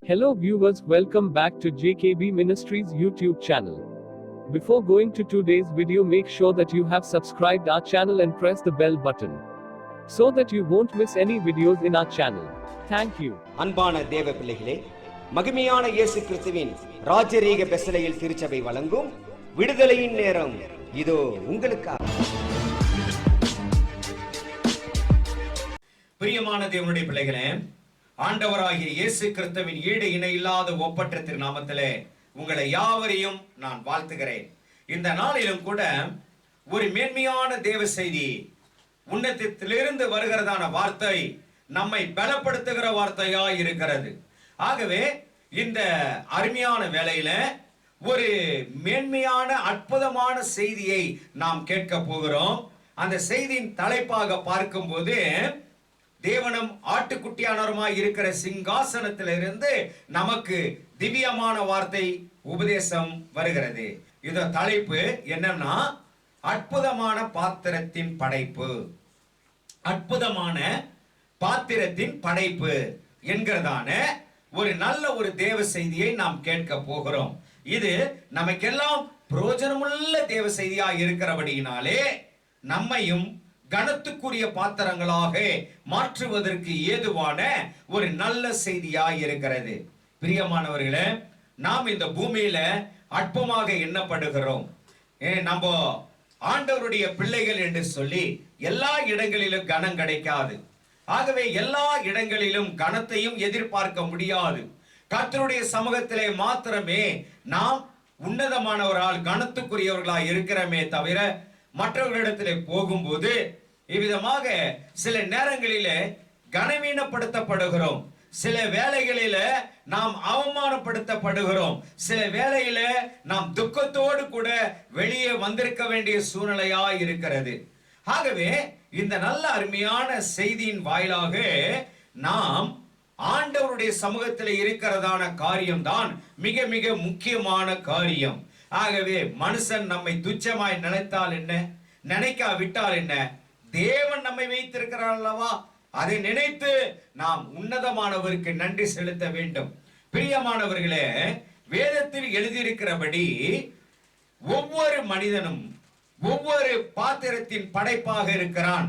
Hello viewers, welcome back to JKB Ministries YouTube channel. Before going to today's video, make sure that you have subscribed our channel and press the bell button so that you won't miss any videos in our channel. Thank you. அன்பான தேவ பிள்ளைகளே, மகிமையான இயேசு கிறிஸ்துவின் ராஜரீக பெசலையில் திருச்சபை வழங்கும் விடுதலையின் நேரம் இதோ உங்களுக்காக. பிரியமான தேவனுடைய பிள்ளைகளே, ஆண்டவராகிய இயேசு கிறிஸ்துவின் ஈடு இணை இல்லாத ஒப்பற்ற திருநாமத்திலே உங்களை யாவரையும் நான் வாழ்த்துகிறேன். இந்த நாளிலும் கூட ஒரு மேன்மையான தேவ செய்தி, உன்னதத்திலிருந்து வருகிறதான வார்த்தை நம்மை பலப்படுத்துகிற வார்த்தையா இருக்கிறது. ஆகவே இந்த அருமையான வேளையில ஒரு மேன்மையான அற்புதமான செய்தியை நாம் கேட்க போகிறோம். அந்த செய்தியின் தலைப்பாக பார்க்கும்போது, தேவனும் ஆட்டுக்குட்டியானவருமாய் இருக்கிற சிங்காசனத்திலிருந்து நமக்கு திவ்யமான வார்த்தை உபதேசம் வருகிறது. இந்த தலைப்பு என்னன்னா, அற்புதமான பாத்திரத்தின் படைப்பு. அற்புதமான பாத்திரத்தின் படைப்பு என்கிறதான ஒரு நல்ல ஒரு தேவ செய்தியை நாம் கேட்க போகிறோம். இது நமக்கெல்லாம் பிரயோஜனமுள்ள தேவ செய்தியா இருக்கிறபடியினாலே நம்மையும் கனத்துக்குரிய பாத்திரங்களாக மாற்றுவதற்கு ஏதுவான ஒரு நல்ல செய்தியாய் இருக்கிறது. பிரியமானவர்களே, நாம் இந்த பூமியில அற்பமாக எண்ணப்படுகிறோம். நம்ம ஆண்டவருடைய பிள்ளைகள் என்று சொல்லி எல்லா இடங்களிலும் கனம் கிடைக்காது. ஆகவே எல்லா இடங்களிலும் கனத்தையும் எதிர்பார்க்க முடியாது. கர்த்தருடைய சமூகத்திலே மாத்திரமே நாம் உன்னதமானவரால் கனத்துக்குரியவர்களாய் இருக்கிறோமே தவிர, மற்றவர்களிடத்திலே போகும்போது இவ்விதமாக சில நேரங்களிலே கனவீனப்படுத்தப்படுகிறோம். சில வேளைகளில நாம் அவமானப்படுத்தப்படுகிறோம். சில வேளையில நாம் துக்கத்தோடு கூட வெளியே வந்திருக்க வேண்டிய சூழ்நிலையா இருக்கிறது. ஆகவே இந்த நல்ல அருமையான செய்தியின் வாயிலாக நாம் ஆண்டவருடைய சமூகத்தில் இருக்கிறதான காரியம்தான் மிக மிக முக்கியமான காரியம். ஆகவே மனுஷன் நம்மை துச்சமாய் நினைத்தால் என்ன, நினைக்காவிட்டால் என்ன, தேவன் நம்மை வைத்திருக்கிறார் அல்லவா, அதை நினைத்து நாம் உன்னதமானவருக்கு நன்றி செலுத்த வேண்டும். பிரியமானவர்களே, வேதத்தில் எழுதியிருக்கிறபடி ஒவ்வொரு மனிதனும் ஒவ்வொரு பாத்திரத்தின் படைப்பாக இருக்கிறான்.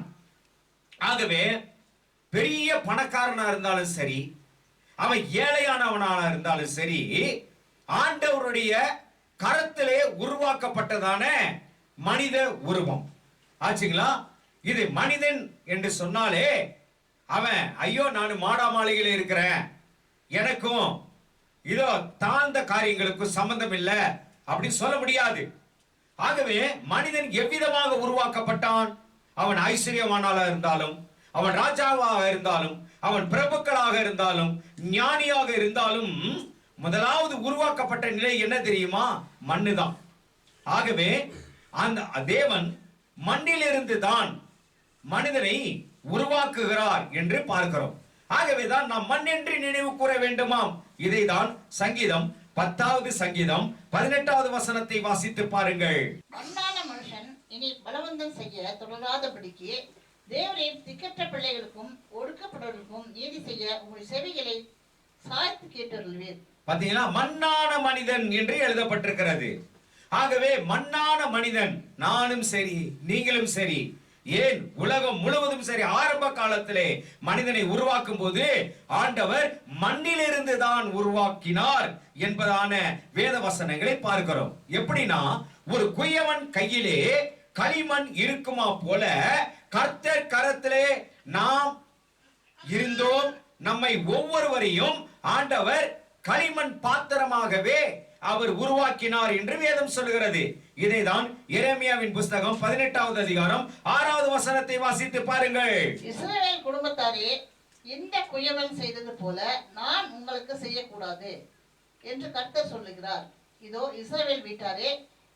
ஆகவே பெரிய பணக்காரனா இருந்தாலும் சரி, அவன் ஏழையானவனாக இருந்தாலும் சரி, ஆண்டவருடைய கரத்திலே உருவாக்கப்பட்டதான மனித உருவம் ஆச்சுங்களா. இது மனிதன் என்று சொன்னாலே அவன் ஐயோ நான் மாடா மாளிகையில் இருக்கிறேன், எனக்கும் இதோ தாழ்ந்த காரியங்களுக்கும் சம்பந்தம் இல்லை அப்படின்னு சொல்ல முடியாது. ஆகவே மனிதன் எவ்விதமாக உருவாக்கப்பட்டான்? அவன் ஐஸ்வர்யமானால இருந்தாலும், அவன் ராஜாவாக இருந்தாலும், அவன் பிரபுக்களாக இருந்தாலும், ஞானியாக இருந்தாலும், முதலாவது உருவாக்கப்பட்ட நிலை என்ன தெரியுமா? மண்ணுதான். ஆகவே அந்த தேவன் மண்ணிலிருந்து தான் மனிதனை உருவாக்குகிறார் என்று பார்க்கிறோம். ஆகவேதான் நாம் மண் என்று நினைவு கூற வேண்டுமாம். இதைதான் சங்கீதம் 10வது சங்கீதம் 18வது வசனத்தை வாசித்து பாருங்கள். மண்ணான மனுஷன் இனி பலவந்தம் செய்ய தொடராதபடிக்கு தேவனின் திக்கற்ற பிள்ளைகளுக்கும் ஒடுக்கப்படுவதற்கும் நீதி செய்ய உங்கள் செவிகளை சாய்த்து கேட்டருள்வீர். பாத்தீங்களா, மண்ணான மனிதன் என்று எழுதப்பட்டிருக்கிறது. ஆகவே மண்ணான மனிதன் நானும் சரி, நீங்களும் சரி, ஏன் உலகம் முழுவதும் சரி, ஆரம்ப காலத்திலே மனிதனை உருவாக்கும் போது ஆண்டவர் மண்ணிலிருந்து தான் உருவாக்கினார் என்பதான வேத வசனங்களை பார்க்கிறோம். எப்படின்னா, ஒரு குயவன் கையிலே களிமண் இருக்குமா போல கர்த்தர் கரத்திலே நாம் இருந்தோம். நம்மை ஒவ்வொருவரையும் ஆண்டவர் களிமண் பாத்திரமாகவே அவர் உருவாக்கினார் என்று வேதம் சொல்கிறது. இதைதான் எரேமியாவின் புஸ்தகம் 18வது அதிகாரம் 6வது வசனத்தை வாசித்து பாருங்கள். இஸ்ரவேல் குடும்பத்தாரே, இந்த குயவன் செய்தது போல நான் உங்களுக்கு செய்யக்கூடாது என்று கர்த்தர் சொல்லுகிறார். இதோ இஸ்ரவேல் வீட்டாரே,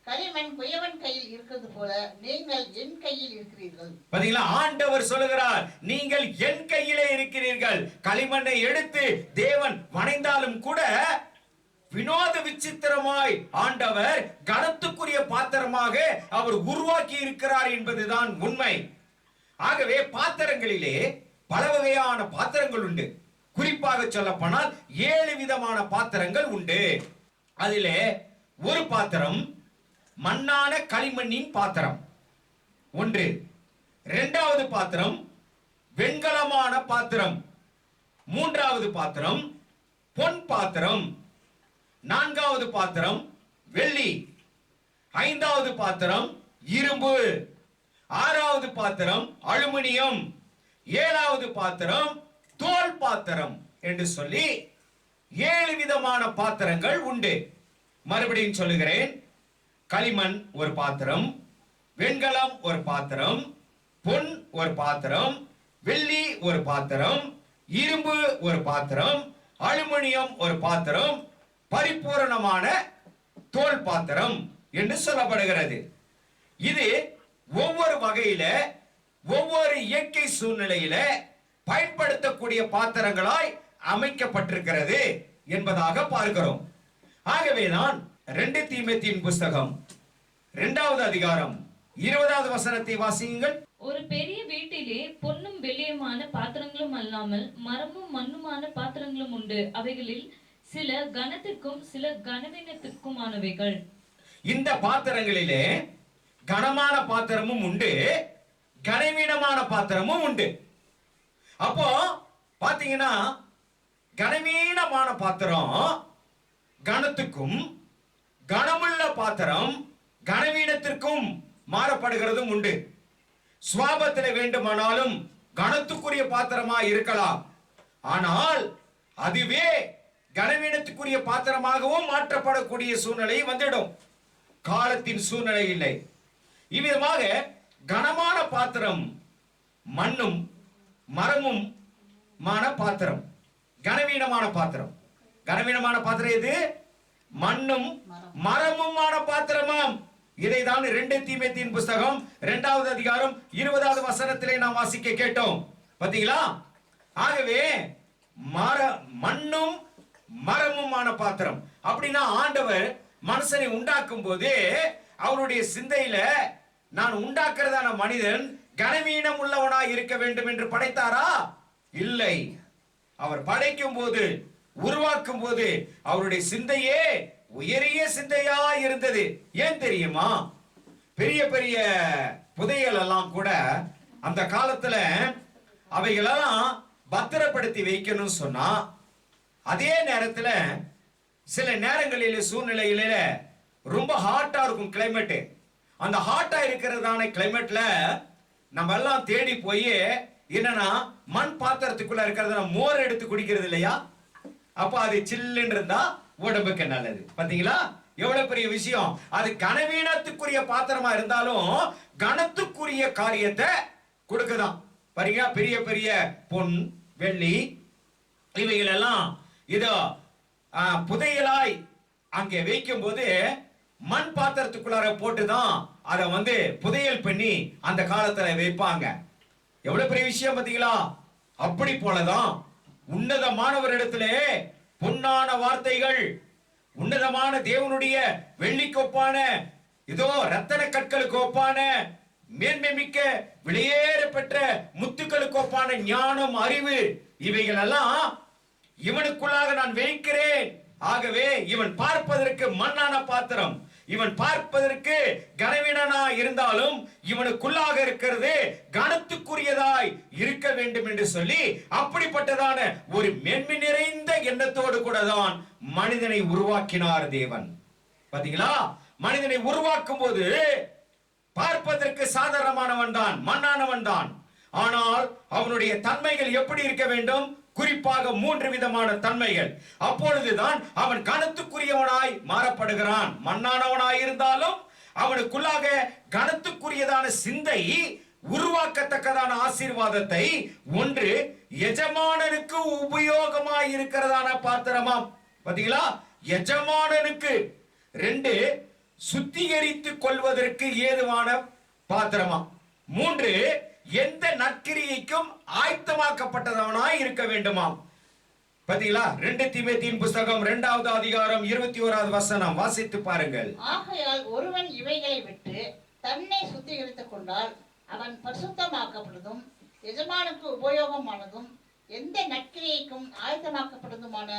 களிமண் குயவன் கையில் இருக்கிறது போல நீங்கள் என் கையில் இருக்கிறீர்கள். பாத்தீங்களா, ஆண்டவர் சொல்லுகிறார், நீங்கள் என் கையிலே இருக்கிறீர்கள். களிமண்ணை எடுத்து தேவன் வணைந்தாலும் கூட வினோத விசித்திரமாய் ஆண்டவர் கனத்துக்குரிய பாத்திரமாக அவர் உருவாக்கி இருக்கிறார் என்பதுதான் உண்மை. ஆகவே பாத்திரங்களிலே பல வகையான பாத்திரங்கள் உண்டு. குறிப்பாக சொல்ல போனால் 7 விதமான பாத்திரங்கள் உண்டு. அதிலே ஒரு பாத்திரம் மண்ணான களிமண்ணின் பாத்திரம் ஒன்று. இரண்டாவது பாத்திரம் வெண்கலமான பாத்திரம். மூன்றாவது பாத்திரம் பொன் பாத்திரம். நான்காவது பாத்திரம் வெள்ளி. ஐந்தாவது பாத்திரம் இரும்பு. ஆறாவது பாத்திரம் அலுமினியம். ஏழாவது பாத்திரம் தோல் பாத்திரம் என்று சொல்லி 7 விதமான பாத்திரங்கள் உண்டு. மறுபடியும் சொல்லுகிறேன். களிமண் ஒரு பாத்திரம், வெண்கலம் ஒரு பாத்திரம், பொன் ஒரு பாத்திரம், வெள்ளி ஒரு பாத்திரம், இரும்பு ஒரு பாத்திரம், அலுமினியம் ஒரு பாத்திரம், பரிபூரணமான தோல் பாத்திரம் என்று சொல்லப்படுகிறது. இது ஒவ்வொரு வகையில ஒவ்வொரு இயற்கை சூழ்நிலையில பயன்படுத்தக்கூடிய பாத்திரங்களாய் அமைக்கப்பட்டிருக்கிறது என்பதாக பார்க்கிறோம். ஆகவேதான் 2 தீமோத்தேயுவின் புஸ்தகம் 2வது அதிகாரம் 20வது வசனத்தை வாசியுங்கள். ஒரு பெரிய வீட்டிலே பொன்னும் வெள்ளியுமான பாத்திரங்களும் அல்லாமல் மரமும் மண்ணுமான பாத்திரங்களும் உண்டு. அவைகளில் சில கனத்திற்கும் சில கனவீனத்திற்குமானவைகள். இந்த பாத்திரங்களிலே கனமான பாத்திரமும் உண்டு, கனவீனமான பாத்திரமும் உண்டு. அப்போ பாத்தீங்கன்னா கனவீனமான பாத்திரம் கனத்துக்கும், கனமுள்ள பாத்திரம் கனவீனத்திற்கும் மாறப்படுகிறதும் உண்டு. சுவாபத்தில் வேண்டுமானாலும் கனத்துக்குரிய பாத்திரமா இருக்கலாம், ஆனால் அதுவே கனவீனத்துக்குரிய பாத்திரமாகவும் மாற்றப்படக்கூடிய சூழ்நிலை வந்துடும். காலத்தின் சூழ்நிலை இல்லை. இவ்விதமாக கனமான பாத்திரம் மண்ணும் மரமும் மான பாத்திரம், கனவீனமான பாத்திரம். கனவீனமான பாத்திரம் எது? மண்ணும் மரமுமான பாத்திரமாம். இதைதான் 2 தீமோத்தேயுவின் புஸ்தகம் 2வது அதிகாரம் 20வது வசனத்திலே நாம் வாசிக்க கேட்டோம். பாத்தீங்களா? ஆகவே மண்ணும் மரமுமான பாத்திரம். அப்படின்னா ஆண்டவர் மனுஷனை உண்டாக்கும் போது அவருடைய சிந்தையில நான் உண்டாக்குறதான மனிதன் கனவீனம் உள்ளவனாய் இருக்க வேண்டும் என்று படைத்தாரா? இல்லை. அவர் படைக்கும் போது, உருவாக்கும் போது அவருடைய சிந்தையே உயரிய சிந்தையா இருந்தது. ஏன் தெரியுமா? பெரிய பெரிய புதையல் எல்லாம் கூட அந்த காலத்துல அவைகளெல்லாம் பத்திரப்படுத்தி வைக்கணும்னு சொன்னா, அதே நேரத்துல சில நேரங்களில சூழ்நிலையில ரொம்ப ஹாட்டா இருக்கும் கிளைமேட். அந்த ஹாட்டா இருக்கிறதான கிளைமேட்ல நம்ம எல்லாம் தேடி போய் என்னன்னா மண் பாத்திரத்துக்குள்ள இருக்கிறத மோர் எடுத்து குடிக்கிறது இல்லையா? அப்ப அது சில்லுன்னு இருந்தா உடம்புக்கு நல்லது. பாத்தீங்களா எவ்வளவு பெரிய விஷயம்? அது கனவீனத்துக்குரிய பாத்திரமா இருந்தாலும் கனத்துக்குரிய காரியத்தை கொடுக்குதான். பாருங்க, பெரிய பெரிய பொன் வெள்ளி இவைகள் எல்லாம் இதோ புதையலாய் அங்கே வைக்கும் போது மண் பாத்திரத்துக்குள்ளார போட்டுதான் அதை புதையல் பண்ணி அந்த காலத்துல வைப்பாங்க. எவ்வளவு பெரிய விஷயம் பாத்தீங்களா? அப்படி போலதான் உன்னதமானவரிடத்திலே பொன்னான வார்த்தைகள், உன்னதமான தேவனுடைய வெள்ளிக்கு ஒப்பான இதோ ரத்தன கற்களுக்கு ஒப்பான மேன்மை மிக்க விலையேற பெற்ற முத்துக்களுக்கு ஒப்பான ஞானம், அறிவு இவைகள் எல்லாம் இவனுக்குள்ளாக நான் வைக்கிறேன். ஆகவே இவன் பார்ப்பதற்கு மண்ணான பாத்திரம், இவன் பார்ப்பதற்கு கனவீனனா இருந்தாலும் இவனுக்குள்ளாக இருக்கிறது கனத்துக்குரியதாய் இருக்க வேண்டும் என்று சொல்லி அப்படிப்பட்டதான ஒரு மேன்மை நிறைந்த எண்ணத்தோடு கூட தான் மனிதனை உருவாக்கினார் தேவன். பாத்தீங்களா? மனிதனை உருவாக்கும் போது பார்ப்பதற்கு சாதாரணமானவன் தான், மண்ணானவன் தான். ஆனால் அவனுடைய தன்மைகள் எப்படி இருக்க வேண்டும்? குறிப்பாக 3 விதமான தன்மைகள். அப்பொழுதுதான் அவன் கனத்துக்குரியவனாய் மாறப்படுகிறான். மண்ணானவனாய் இருந்தாலும் அவனுக்குள்ளாக கனத்துக்குரியதான சிந்தை, உருவாக்கத்தக்கதான ஆசீர்வாதத்தை, ஒன்று எஜமானனுக்கு உபயோகமாய் இருக்கிறதான பாத்திரமாம். பாத்தீங்களா? எஜமானனுக்கு. 2 சுத்திகரித்துக் கொள்வதற்கு ஏதுவான பாத்திரமாம். 3 எந்த நற்கிரியைக்கும் ஆயத்தமாக்கப்பட்டவனாய் இருக்க வேண்டுமாம். பாத்தீங்களா? 2 தீமோத்தேயுவின் புஸ்தகம் 2வது அதிகாரம் 21வது வசனம் வாசித்து பாருங்கள். ஆகையால் ஒருவன் இவைகளை விட்டு தன்னை சுத்திகரித்துக் கொண்டால் அவன் பரிசுத்தமாக்கப்படுவதும் எஜமானுக்கு உபயோகமானதும் எந்த நற்கிரியைக்கும் ஆயத்தமாக்கப்படுதுமான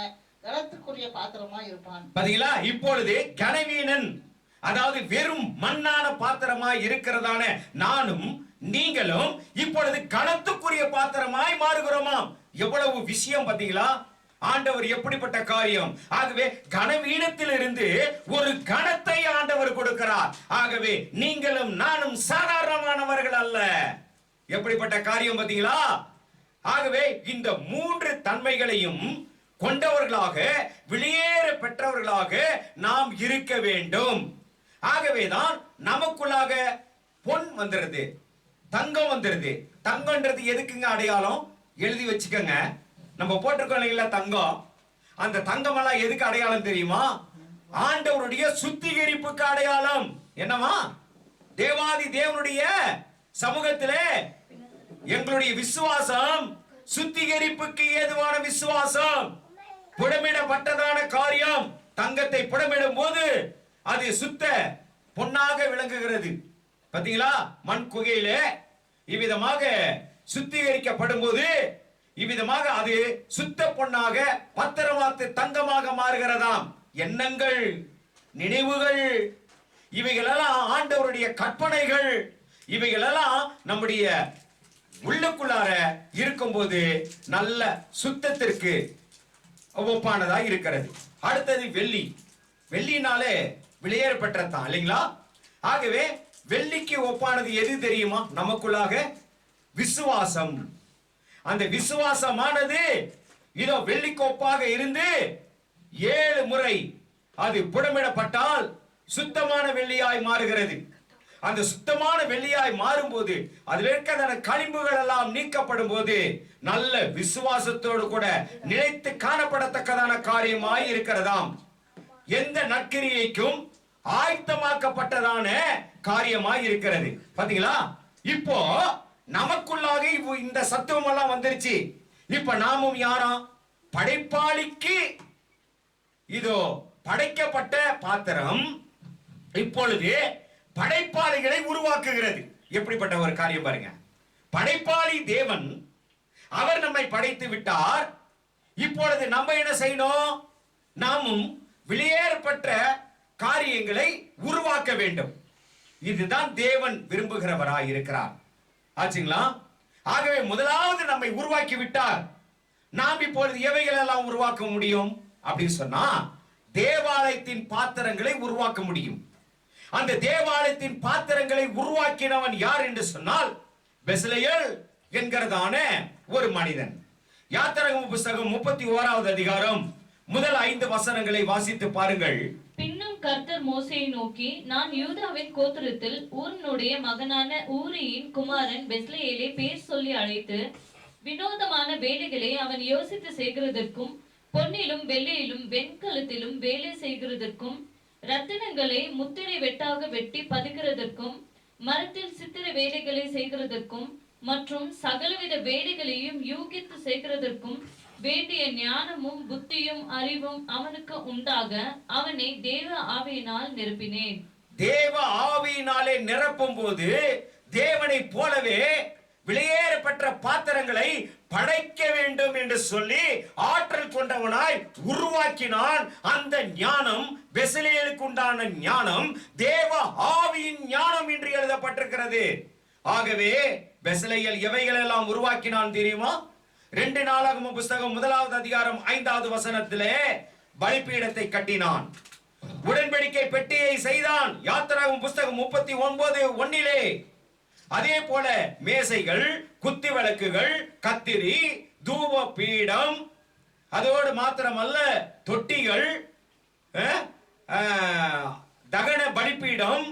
கனத்துக்குரிய பாத்திரமா இருப்பான். பாத்தீங்களா? இப்பொழுது கனவீனன், அதாவது வெறும் மண்ணான பாத்திரமாய் இருக்கிறதான நானும் நீங்களும் இப்பொழுது கனத்துக்குரிய பாத்திரமாய் மாறுகிறோமாம். எவ்வளவு விஷயம் பாத்தீங்களா? ஆண்டவர் எப்படிப்பட்ட காரியம்! ஆகவே கனவீனத்தில் இருந்து ஒரு கணத்தை ஆண்டவர் கொடுக்கிறார். ஆகவே நீங்களும் நானும் சாதாரணமானவர்கள் அல்ல. எப்படிப்பட்ட காரியம் பாத்தீங்களா? ஆகவே இந்த 3 தன்மைகளையும் கொண்டவர்களாக, வெளியேற பெற்றவர்களாக நாம் இருக்க வேண்டும். ஆகவேதான் நமக்குள்ளாக பொன் வந்துருது, தங்கம் வந்துருது. தங்கம்ன்றது எதுக்குங்க அடையாளம்? எழுதி வச்சுக்கோங்க. நம்ம போட்டிருக்கோம் இல்லைங்களா தங்கம், அந்த தங்கம் எல்லாம் எதுக்கு அடையாளம் தெரியுமா? ஆண்டவருடைய சுத்திகரிப்புக்கு அடையாளம். என்னவா? தேவாதி தேவனுடைய சமூகத்திலே எங்களுடைய விசுவாசம் சுத்திகரிப்புக்கு ஏதுவான விசுவாசம், புடமிடப்பட்டதான காரியம். தங்கத்தை புடமிடும் போது அது சுத்த பொன்னாக விளங்குகிறது. பாத்தீங்களா? மண் குகையிலே இவ்விதமாக சுத்திகரிக்கப்படும் போது இவ்விதமாக அது சுத்த பொன்னாக, பத்திரமாத்து தங்கமாக மாறுகிறதாம். எண்ணங்கள், நினைவுகள், இவைகளெல்லாம் ஆண்டவருடைய கற்பனைகள். இவைகளெல்லாம் நம்முடைய உள்ளுக்குள்ளார இருக்கும்போது நல்ல சுத்தத்திற்கு ஒப்பானதா இருக்கிறது. அடுத்தது வெள்ளி. வெள்ளினாலே வெளியேற பெற்றதான் இல்லைங்களா? ஆகவே வெள்ளிக்கு ஒப்பானது எது தெரியுமா? நமக்குள்ளாக விசுவாசம். அந்த விசுவாசமானது இதோ வெள்ளிக்கு ஒப்பாக இருந்து 7 முறை அது புடமிடப்பட்டால் சுத்தமான வெள்ளியாய் மாறுகிறது. அந்த சுத்தமான வெள்ளியாய் மாறும்போது அதில் இருக்கிற களிம்புகள் எல்லாம் நீக்கப்படும் போது நல்ல விசுவாசத்தோடு கூட நிலைத்து காணப்படத்தக்கதான காரியமாய் இருக்கிறதாம். எந்த நற்கிரியைக்கும் ஆயத்தமாக்கப்பட்டதான காரியமாய் இருக்கிறது. பாத்தீங்களா? இப்போ நமக்குள்ளாக இந்த சத்துவம் எல்லாம் வந்துருச்சு. இப்ப நாமும் யாரும் படைப்பாளிக்கு இதோ படைக்கப்பட்ட பாத்திரம் இப்பொழுது படைப்பாளிகளை உருவாக்குகிறது. எப்படிப்பட்ட ஒரு காரியம் பாருங்க. படைப்பாளி தேவன், அவர் நம்மை படைத்து விட்டார். இப்பொழுது நம்ம என்ன செய்யணும்? நாமும் வெளியேறப்பட்ட காரியங்களை உருவாக்க வேண்டும். இதுதான் தேவன் விரும்புகிறவராய் இருக்கிறார். ஆச்சுங்களா? ஆகவே முதலாவது நம்மை உருவாக்கி விட்டார். நாம் இப்பொழுது எவைகள் எல்லாம் உருவாக்க முடியும் அப்படின்னு சொன்னா, தேவாலயத்தின் பாத்திரங்களை உருவாக்க முடியும். அந்த தேவாலயத்தின் பாத்திரங்களை உருவாக்கினவன் யார் என்று சொன்னால் பெசலேயேல் என்கிறதான ஒரு மனிதன். யாத்திராகம புத்தகம் 31வது அதிகாரம் முதல் 5 வசனங்களை வாசித்து பாருங்கள். பின்னும் கர்த்தர் மோசேயை நோக்கி, நான் யூதாவின் கோத்திரத்தில் ஊரினுடைய மகனான ஊரியின் குமாரன் பெஸ்லேயேலை பேர் சொல்லி அழைத்து, வினோதமான வேலைகளை அவன் யோசித்து செய்கிறதற்கும், பொன்னிலும் வெள்ளியிலும் வெண்கலத்திலும் வேலை செய்கிறதற்கும், ரத்தினங்களை முத்திரை வெட்டாக வெட்டி பதிக்கிறதற்கும், மரத்தில் சித்திர வேலைகளை செய்கிறதற்கும் மற்றும் சகலவித வேலைகளையும் யூகித்து செய்கிறதற்கும் வேண்டிய ஞானமும் புத்தியும் அறிவும் அவனுக்கு உண்டாக அவனை தேவ ஆவியினால் நிரப்பினேன். தேவ ஆவியினாலே நிரப்பும் போது தேவனை போலவே வெளியேற பெற்ற பாத்திரங்களை படைக்க வேண்டும் என்று சொல்லி ஆற்றல் கொண்டவனாய் உருவாக்கினான். அந்த ஞானம் பெசலேயேலுக்கு உண்டான ஞானம் தேவ ஆவியின் ஞானம் என்று எழுதப்பட்டிருக்கிறது. ஆகவே பெசலேயேல் எவைகள் எல்லாம் உருவாக்கினான் தெரியுமா? 2 நாளாகம புத்தகம் 1வது அதிகாரம் 5வது வசனத்திலே பலிபீடத்தை கட்டினான். உடன்படிக்கை பெட்டியை செய்தான். யாத்திராகம புத்தகம் 39:1 அதே போல மேசைகள், குத்தி விளக்குகள், கத்திரி, தூப பீடம், அதோடு மாத்திரமல்ல தொட்டிகள், தகன பலிபீடம்,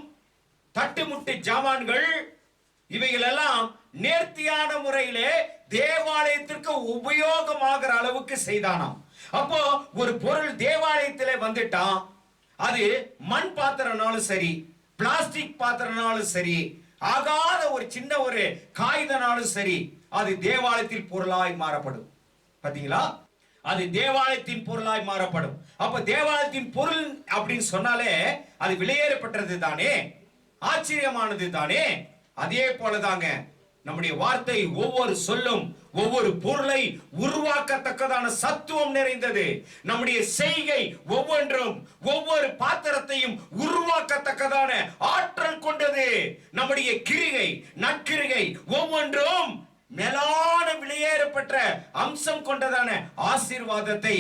தட்டுமுட்டு ஜாமான்கள், இவைகள் எல்லாம் நேர்த்தியான முறையிலே தேவாலயத்திற்கு உபயோகமாகிற அளவுக்கு செய்தானாம். அப்போ ஒரு பொருள் தேவாலயத்திலே வந்துட்டான், அது மண் பாத்திரனாலும் சரி, பிளாஸ்டிக் பாத்திரனாலும் சரி, ஆகாத ஒரு சின்ன ஒரு காகிதனாலும் சரி, அது தேவாலயத்தின் பொருளாய் மாறப்படும். பாத்தீங்களா? அது தேவாலயத்தின் பொருளாய் மாறப்படும். அப்ப தேவாலயத்தின் பொருள் அப்படின்னு சொன்னாலே அது வெளியேறப்பட்டது தானே, ஆச்சரியமானது தானே. அதே போலதாங்க நம்முடைய வார்த்தை ஒவ்வொரு சொல்லும் ஒவ்வொரு பொருளை உருவாக்கத்தக்கதான சத்துவம் நிறைந்தது. நம்முடைய செய்கை ஒவ்வொன்றும் ஒவ்வொரு பாத்திரத்தையும் உருவாக்கத்தக்கதான ஆற்றல் கொண்டது. நம்முடைய கிரிகை நற்கிரிகை ஒவ்வொன்றும் மேலான வெளியேறப்பட்ட அம்சம் கொண்டதான ஆசீர்வாதத்தை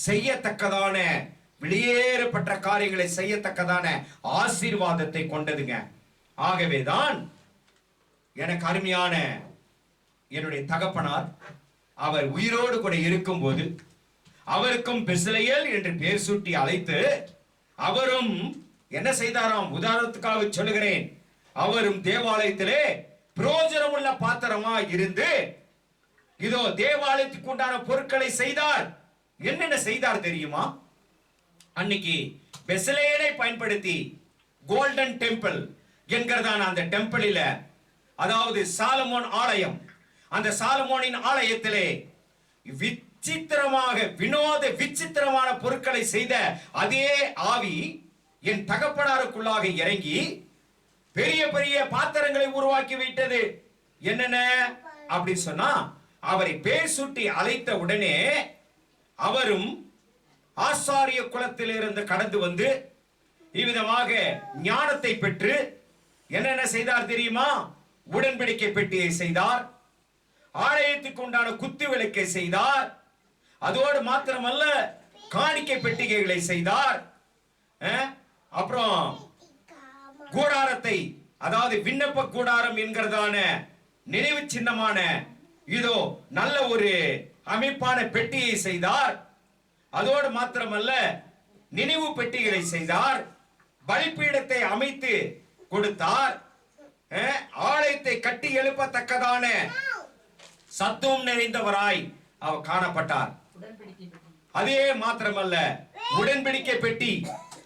செய்யத்தக்கதான வெளியேறப்பட்ட காரியங்களை செய்யத்தக்கதான ஆசீர்வாதத்தை கொண்டதுங்க. ஆகவேதான் எனக்கு அருமையான என்னுடைய தகப்பனார் அவர் உயிரோடு கூட இருக்கும்போது அவருக்கும் பெஸ்லெயேல் என்று பெயர் சூட்டி அழைத்து அவரும் என்ன செய்தாராம்? உதாரணத்துக்காக சொல்லுகிறேன், அவரும் தேவாலயத்திலே பிரயோஜனம் உள்ள பாத்திரமா இருந்து இதோ தேவாலயத்துக்கு உண்டான பொருட்களை செய்தார். என்னென்ன செய்தார் தெரியுமா? அன்னைக்கு பெஸ்லெயேலை பயன்படுத்தி கோல்டன் டெம்பிள் என்கிறதான அந்த டெம்பிளில, அதாவது சாலமோன் ஆலயம், அந்த சாலமோனின் ஆலயத்திலே விசித்திரமாக வினோத விசித்திரமான பொருட்களை செய்த அதே ஆவி என் தகப்பனாருக்குள்ளாக இறங்கி பெரிய பெரிய பாத்திரங்களை உருவாக்கி வைத்தது. என்னென்ன அப்படி சொன்னா, அவரை பேர் சுட்டி அழைத்த உடனே அவரும் ஆசாரிய குலத்தில் இருந்து கடந்து வந்து இவ்விதமாக ஞானத்தை பெற்று என்னென்ன செய்தார் தெரியுமா? உடன்படிக்கை பெட்டியை செய்தார், ஆலயத்துக்கு உண்டான குத்து விளக்கை செய்தார், அதோடு மாத்திரமல்ல காணிக்கை பெட்டிகைகளை செய்தார். அப்புறம் கூடாரத்தை, அதாவது விண்ணப்ப கூடாரம் என்கிறதான நினைவு சின்னமான இதோ நல்ல ஒரு அமைப்பான பெட்டியை செய்தார். அதோடு மாத்திரமல்ல நினைவு பெட்டிகளை செய்தார், பலிபீடத்தை அமைத்து கொடுத்தார், ஆலயத்தை கட்டி எழுப்பத்தக்கதான சத்துவம் நிறைந்தவராய் அவர் காணப்பட்டார். அதே மாத்திரமல்ல உடன்படிக்கை பெட்டி,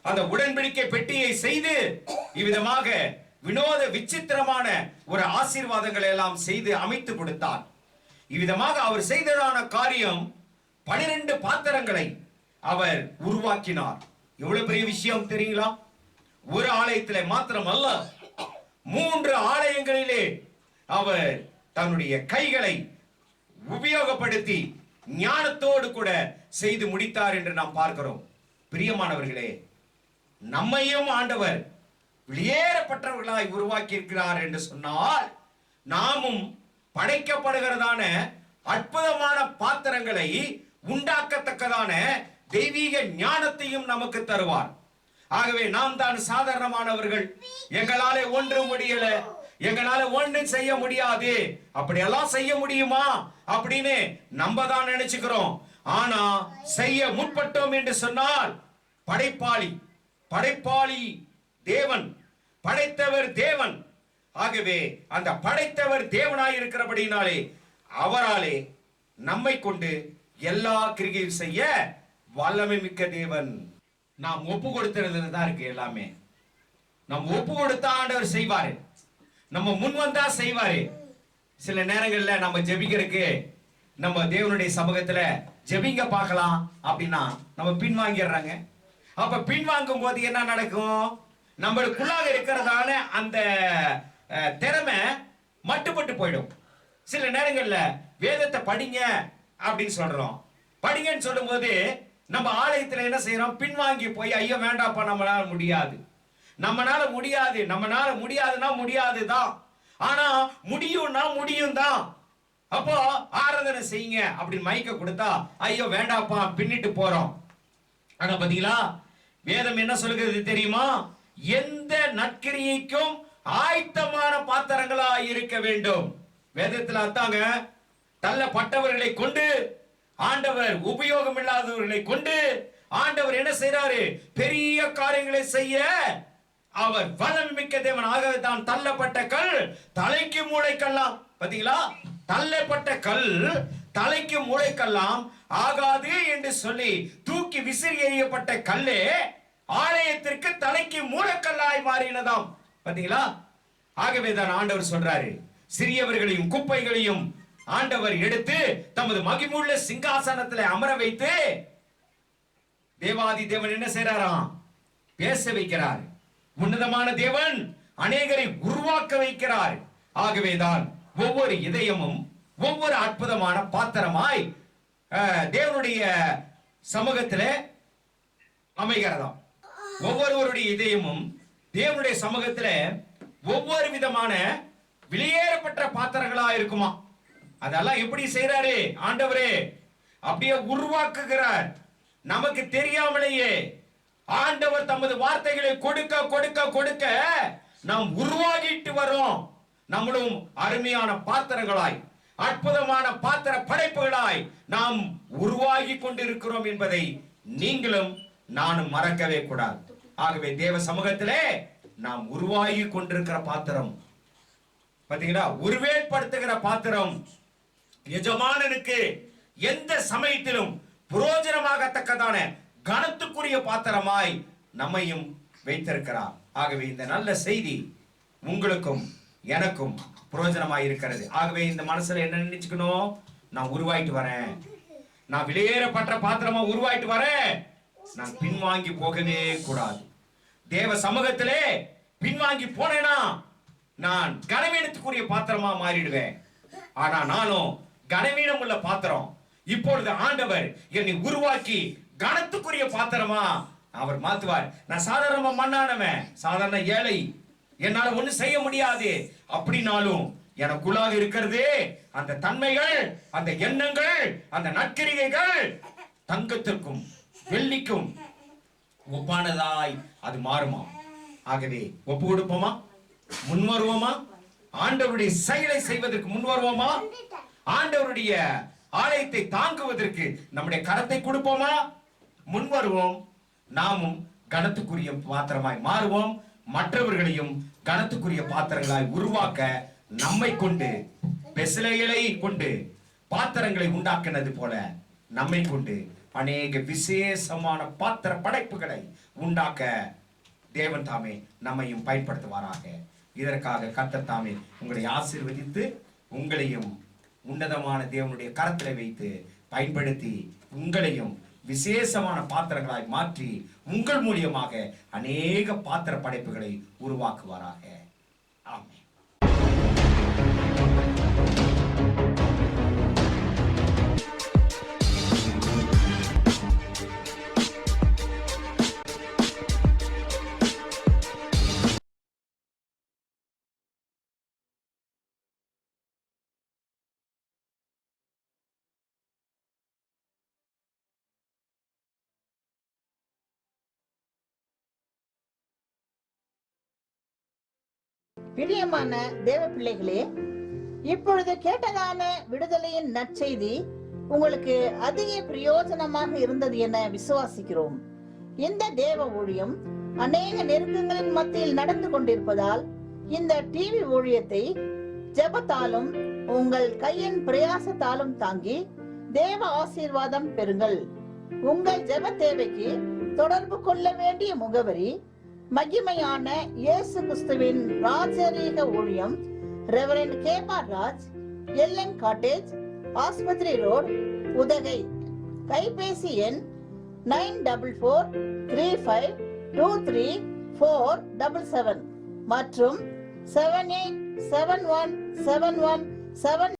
அந்த உடன்படிக்கை பெட்டியை செய்து இவ்விதமாக வினோத விசித்திரமான ஒரு ஆசீர்வாதங்களை எல்லாம் செய்து அமைத்து கொடுத்தார். இவ்விதமாக அவர் செய்ததான காரியம் 12 பாத்திரங்களை அவர் உருவாக்கினார். எவ்வளவு பெரிய விஷயம் தெரியுங்களா? ஒரு ஆலயத்திலே மாத்திரமல்ல 3 ஆலயங்களிலே அவர் தன்னுடைய கைகளை உபயோகப்படுத்தி ஞானத்தோடு கூட செய்து முடித்தார் என்று நாம் பார்க்கிறோம். பிரியமானவர்களே, நம்மையும் ஆண்டவர் வெளியேறப்பட்டவர்களாய் உருவாக்கி இருக்கிறார் என்று சொன்னால் நாமும் படைக்கப்படுகிறதான அற்புதமான பாத்திரங்களை உண்டாக்கத்தக்கதான தெய்வீக ஞானத்தையும் நமக்கு தருவார். ஆகவே நாம் தான் சாதாரணமானவர்கள், எங்களாலே ஒன்றும் முடியல, எங்களால ஒன்றும் செய்ய முடியாது, அப்படியெல்லாம் செய்ய முடியுமா அப்படின்னு நம்ம தான் நினைச்சுக்கிறோம். ஆனா செய்ய முற்பட்டோம் என்று சொன்னால் படைப்பாளி தேவன், படைத்தவர் தேவன். ஆகவே அந்த படைத்தவர் தேவனாய் இருக்கிறபடினாலே அவராலே நம்மை கொண்டு எல்லா கிரிகையும் செய்ய வல்லமை மிக்க தேவன். நாம் ஒப்பு கொடுத்துறதுல தான் இருக்கு எல்லாமே. நம்ம ஒப்பு கொடுத்தா ஆண்டவர் செய்வாரு, நம்ம முன் வந்தா செய்வாரு. சில நேரங்கள்ல நம்ம ஜெபிக்கிறதுக்கு நம்ம தேவனுடைய சமூகத்துல ஜெபிங்க பார்க்கலாம் அப்படின்னா நம்ம பின்வாங்கிடுறாங்க. அப்ப பின்வாங்கும் போது என்ன நடக்கும்? நம்மளுக்குள்ளாக இருக்கிறதான அந்த திறமை மட்டுப்பட்டு போயிடும். சில நேரங்கள்ல வேதத்தை படிங்க அப்படின்னு சொல்றோம், படிங்கன்னு சொல்லும் போது நம்ம ஆலயத்துல என்ன செய்யறோம்? பின்வாங்கி போய் ஐயோ வேண்டாப்பா நம்மளால முடியாது, நம்மளால முடியாதுன்னா முடியாதுதான், ஆனா முடியும்னா முடியும் தான். அப்போ ஆராதனை செய்யுங்க அப்படின்னு மைக்க கொடுத்தா ஐயோ வேண்டாப்பா பின்னிட்டு போறோம். ஆனா பாத்தீங்களா, வேதம் என்ன சொல்கிறது தெரியுமா? எந்த நற்கிரியைக்கும் ஆயத்தமான பாத்திரங்களா இருக்க வேண்டும். வேதத்துல அதாங்க, தள்ளப்பட்டவர்களை கொண்டு ஆண்டவர் உபயோகம் இல்லாதவர்களை கொண்டு ஆண்டவர் என்ன செய்யறாரு? பெரிய காரியங்களை செய்ய அவர் வல்லமை மிக்க தேவன். ஆகவே தான் தள்ளப்பட்ட கல் தலைக்கு மூளைக்கல்லாம். பாத்தீங்களா, தள்ளப்பட்ட கல் தலைக்கு மூளைக்கல்லாம் ஆகாது என்று சொல்லி தூக்கி விசிறி எறியப்பட்ட கல்லே ஆலயத்திற்கு தலைக்கு மூளைக்கல்லாய் மாறினதாம். பாத்தீங்களா, ஆகவே தான் ஆண்டவர் சொல்றாரு, சிறியவர்களையும் குப்பைகளையும் ஆண்டவர் எடுத்து தமது மகிமுள்ள சிங்காசனத்தில் அமர வைத்து தேவாதி தேவன் என்ன செய்யறாராம்? பேச வைக்கிறார். உன்னதமான தேவன் அநேகரை உருவாக்க வைக்கிறார். ஆகவேதான் ஒவ்வொரு இதயமும் ஒவ்வொரு அற்புதமான பாத்திரமாய் தேவனுடைய சமூகத்திலே அமைகிறதாம். ஒவ்வொருவருடைய இதயமும் தேவனுடைய சமூகத்திலே ஒவ்வொரு விதமான வெளியேறப்பட்ட பாத்திரங்களா இருக்குமா. அதெல்லாம் எப்படி செய்யறாரு ஆண்டவரே? அப்படியே உருவாக்குகிறார். நமக்கு தெரியாமலேயே ஆண்டவர் தமது வார்த்தைகளை கொடுக்க கொடுக்க கொடுக்க நாம் உருவாகிட்டு வரோம். நம்மளும் அருமையான பாத்திரங்களாய், அற்புதமான பாத்திர படைப்புகளாய் நாம் உருவாகி கொண்டிருக்கிறோம் என்பதை நீங்களும் நானும் மறக்கவே கூடாது. ஆகவே தேவ சமூகத்திலே நாம் உருவாகி கொண்டிருக்கிற பாத்திரம் பாத்தீங்களா, உருவேற்படுத்துகிற பாத்திரம். எஜமானனுக்கு எந்த சமயத்திலும் புரோஜனமாகத்தக்கதான கனத்துக்குரிய பாத்திரமாய் நம்மையும் வைத்திருக்கிறார். ஆகவே இந்த நல்ல செய்தி உங்களுக்கும் எனக்கும் புரோஜனமாய் இருக்கிறது. ஆகவே இந்த மனசுல என்ன நினைச்சுக்கணும்? நான் உருவாயிட்டு வரேன், நான் வெளியேறப்பட்ட பாத்திரமா உருவாயிட்டு வரேன். நான் பின்வாங்கி போகவே கூடாது. தேவ சமூகத்திலே பின்வாங்கி போனேனா நான் கனவீனத்துக்குரிய பாத்திரமா மாறிடுவேன். ஆனா நானும் கனவீனம் உள்ள பாத்திரம். இப்பொழுது ஆண்டவர் என்னை உருவாக்கி கனத்துக்குரிய பாத்திரமா அவர் மாத்துவார். நான் சாதாரண மண்ணானவன், சாதாரண ஏழை, என்னால ஒண்ணு செய்ய முடியாது. அப்படின்னாலும் எனக்குள்ளாக இருக்கிறது அந்த தன்மைகள், அந்த எண்ணங்கள், அந்த நற்கிரிகைகள் தங்கத்திற்கும் வெள்ளிக்கும் ஒப்பானதாய் அது மாறுமா. ஆகவே ஒப்பு கொடுப்போமா? முன்வருவோமா? ஆண்டவருடைய செயலை செய்வதற்கு முன்வருவோமா? ஆண்டவருடைய ஆலயத்தை தாங்குவதற்கு நம்முடைய கரத்தை கொடுப்போமா? முன்வருவோம். நாமும் கனத்துக்குரிய பாத்திரமாய் மாறுவோம். மற்றவர்களையும் கனத்துக்குரிய பாத்திரங்களாய் உருவாக்க நம்மை கொண்டு, பெசலேயலை கொண்டு பாத்திரங்களை உண்டாக்கினது போல நம்மை கொண்டு அநேக விசேஷமான பாத்திர படைப்புகளை உண்டாக்க தேவன் தாமே நம்மையும் பயன்படுத்துவாராக. இதற்காக கர்த்தர் தாமே உங்களை ஆசீர்வதித்து உங்களையும் உன்னதமான தேவனுடைய கரத்திலே வைத்து பயன்படுத்தி உங்களையும் விசேஷமான பாத்திரங்களாய் மாற்றி உங்கள் மூலியமாக அநேக பாத்திர படைப்புகளை உருவாக்குவாராக. ஆமென். பிரியமான தேவ பிள்ளைகளே, இப்பொழுது கேட்டதான விடுதலையின் நற்செய்தி உங்களுக்கு அதிக பிரயோஜனமாக இருந்தது என விசுவாசிக்கிறோம். இந்த தேவ ஊழியம் அநேக நெருக்கங்களின் மத்தியில் நடந்து கொண்டிருப்பதால் இந்த டிவி ஊழியத்தை ஜெபத்தாலும் உங்கள் கையின் பிரயாசத்தாலும் தாங்கி தேவ ஆசீர்வாதம் பெறுங்கள். உங்கள் ஜெப தேவைக்கு தொடர்பு கொள்ள வேண்டிய முகவரி: மகிமையான இயேசு கிறிஸ்துவின் ராஜரீக ஊழியம், ரெவரண்ட் கேபார் ராஜ், எல்என் காட்டேஜ், ஆஸ்பத்திரி ரோட், உதகை. கைபேசி எண் 9435234477 மற்றும் 78717177